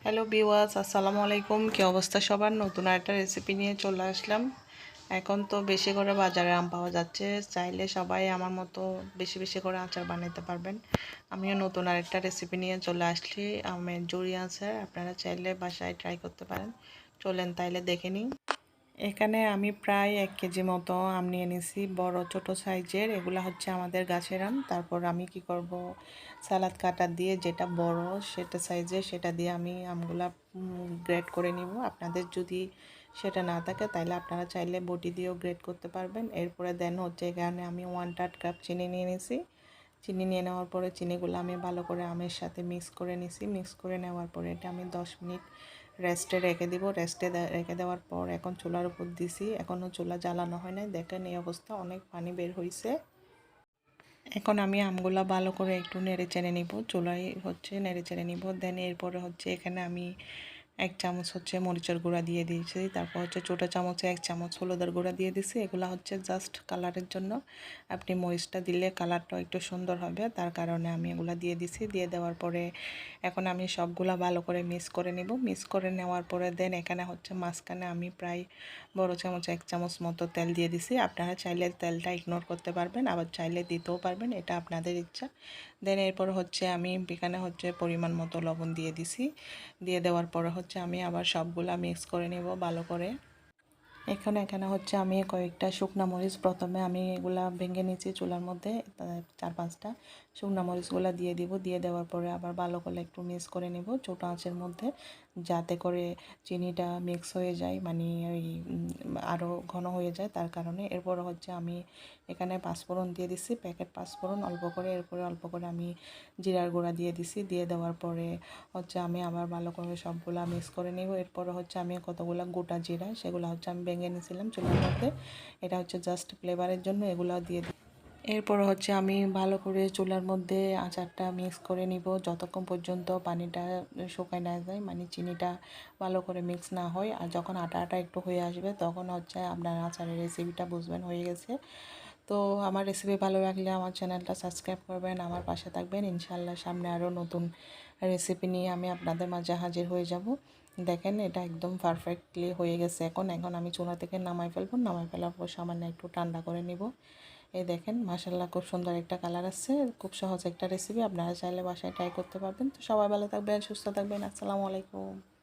Hello viewers, আসসালামু আলাইকুম। কী অবস্থা সবার? নতুন একটা রেসিপি নিয়ে চলে আসলাম। এখন তো বেশি করে বাজারে আম পাওয়া যাচ্ছে, চাইলে সবাই আমার মতো বেশি বেশি করে আচার বানাতে পারবেন। আমিও নতুন আরেকটা রেসিপি নিয়ে চলে আসছি, আমের জুড়ি আচার। আপনারা চাইলে বাসায় ট্রাই করতে পারেন। চলেন তাইলে দেখে নিই। এখানে আমি প্রায় 1 কেজি মতো আম নিয়ে নিছি, বড় ছোট সাইজের। এগুলা হচ্ছে আমাদের গাছের আম। তারপর আমি কি করব, সালাদ কাটা দিয়ে যেটা বড় সেটা সাইজের, সেটা দিয়ে আমি আমগুলা গ্রেড করে নিব। আপনাদের যদি সেটা না থাকে তাহলে আপনারা চাইলে বটি দিয়েও গ্রেড করতে পারবেন। এরপরে দেন হচ্ছে এখানে আমি 1/3 কাপ চিনি নিয়ে নিছি। চিনি নিয়ে নেওয়ার পরে চিনিগুলো আমি ভালো করে আমের সাথে মিক্স করে নিছি। মিক্স করে নেওয়ার পরে এটা আমি 10 মিনিট রেস্টে রেখে দিব। রেস্টে রেখে দেওয়ার পর এখন চুলার উপর দিছি। এখনও চুলা জ্বালানো হয় নাই। দেখেন এই অবস্থা, অনেক পানি বের হয়েছে। এখন আমি আমগুলা ভালো করে একটু নেড়ে চেড়ে নিব। চুলায় হচ্ছে নেড়ে চেড়ে নিব। দেন এরপরে হচ্ছে এখানে আমি 1 চামচ হচ্ছে মরিচের গুঁড়া দিয়ে দিয়েছি। তারপর হচ্ছে ছোটো চামচে 1 চামচ হলুদের গুঁড়া দিয়ে দিছি। এগুলো হচ্ছে জাস্ট কালারের জন্য। আপনি মরিচটা দিলে কালারটা একটু সুন্দর হবে, তার কারণে আমি এগুলো দিয়ে দিছি। দিয়ে দেওয়ার পরে এখন আমি সবগুলা ভালো করে মিক্স করে নিব। মিক্স করে নেওয়ার পরে দেন এখানে হচ্ছে মাঝখানে আমি প্রায় বড় চামচ 1 চামচ মতো তেল দিয়ে দিছি। আপনারা চাইলে তেলটা ইগনোর করতে পারবেন, আবার চাইলে দিতেও পারবেন, এটা আপনাদের ইচ্ছা। দেন এরপর হচ্ছে আমি এখানে হচ্ছে পরিমাণ মতো লবণ দিয়ে দিছি। দিয়ে দেওয়ার পরে হচ্ছে আমি আবার সবগুলা মিক্স করে নেব ভালো করে। এখানে হচ্ছে আমি কয়েকটা শুকনা মরিচ প্রথমে আমি এগুলা ভেঙে নিয়েছি চুলার মধ্যে, 4-5টা শুকনা মরিচগুলা দিয়ে দিব। দিয়ে দেওয়ার পরে আবার ভালো করে একটু মিক্স করে নেব ছোটো আঁচের মধ্যে, যাতে করে চিনিটা মিক্স হয়ে যায়, মানে ওই আরও ঘন হয়ে যায়, তার কারণে। এরপর হচ্ছে আমি এখানে পাঁচফোড়ন দিয়ে দিছি, প্যাকেট পাঁচফোড়ন অল্প করে। এরপরে অল্প করে আমি জিরার গুঁড়া দিয়ে দিছি। দিয়ে দেওয়ার পরে হচ্ছে আমি আবার ভালো করে সবগুলা মিক্স করে নিব। এরপরে হচ্ছে আমি কতগুলো গোটা জিরা সেগুলো হচ্ছে আমি ভেঙে নিয়েছিলাম চুলার মধ্যে, এটা হচ্ছে জাস্ট ফ্লেভারের জন্য, এগুলো দিয়ে দিই। এরপর হচ্ছে আমি ভালো করে চুলার মধ্যে আচারটা মিক্স করে নিব যতক্ষণ পর্যন্ত পানিটা শুকায় না যায়, মানে চিনিটা ভালো করে মিক্স না হয়। আর যখন আটা আটা একটু হয়ে আসবে তখন হচ্ছে আপনার আচারের রেসিপিটা বুঝবেন হয়ে গেছে। তো আমার রেসিপি ভালো লাগলে আমার চ্যানেলটা সাবস্ক্রাইব করবেন, আমার পাশে থাকবেন। ইনশাআল্লাহ সামনে আরও নতুন রেসিপি নিয়ে আমি আপনাদের মাঝে হাজির হয়ে যাব। দেখেন এটা একদম পারফেক্টলি হয়ে গেছে। এখন আমি চুলা থেকে নামাই ফেলবো। নামাই ফেলার পর সামান্য একটু ঠান্ডা করে নিব। এই দেখেন মাশাআল্লাহ খুব সুন্দর একটা কালার আসছে। খুব সহজ একটা রেসিপি, আপনারা চাইলে বাসায় ট্রাই করতে পারবেন। তো সবাই ভালো থাকবেন, সুস্থ থাকবেন। আসসালামু আলাইকুম।